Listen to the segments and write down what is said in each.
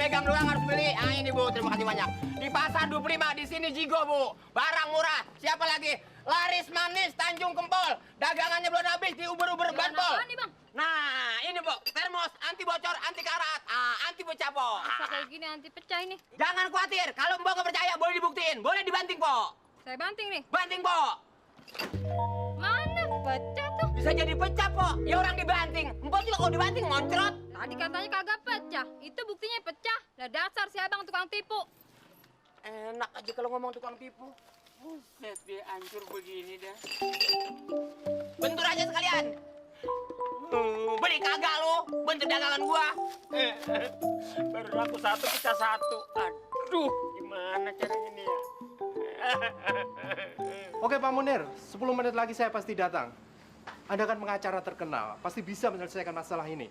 megang doang harus beli. Ah ini Bu, terima kasih banyak. Di pasar 25 di sini Jigo Bu. Barang murah. Siapa lagi? Laris manis Tanjung Kempol. Dagangannya belum habis di Uber-Uber Bantol. Apaan nih, Bang? Nah, ini Bu, termos anti bocor, anti karat, anti pecah Po. Masa kayak gini anti pecah ini? Jangan khawatir, kalau Mbok nggak percaya boleh dibuktiin, boleh dibanting Po. Saya banting nih. Banting Po. Mana pecah tuh? Bisa jadi pecah Po. Ya orang dibanting. Mbok juga kalau dibanting moncrot. Tadi katanya kagak pecah. Itu buktinya pecah. Lah dasar si abang tukang tipu. Enak aja kalau ngomong tukang tipu. Buset dia hancur begini dah. Bentur aja sekalian. Beli kagak lo, bentuk dagangan gua. Baru laku satu, kita satu. Aduh, gimana caranya nih ya? Oke Pak Munir, 10 menit lagi saya pasti datang. Anda kan pengacara terkenal, pasti bisa menyelesaikan masalah ini.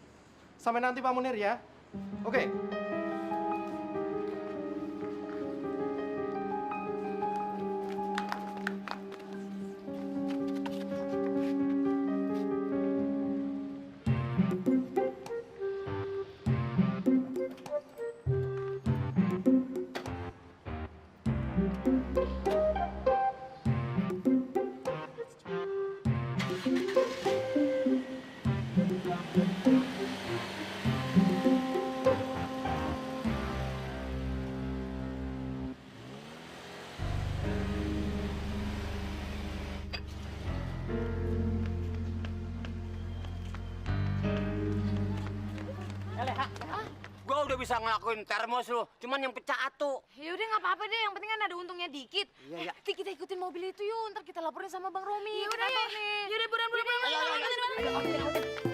Sampai nanti Pak Munir ya. Oke. Gua udah bisa ngelakuin termos lu, cuman yang pecah atu. Yaudah nggak apa-apa deh, yang penting kan ada untungnya dikit. Iya, iya. Nanti kita ikutin mobil itu yuk, ntar kita laporin sama Bang Romi. Yaudah ya. Nih. Yaudah buruan. Ayo.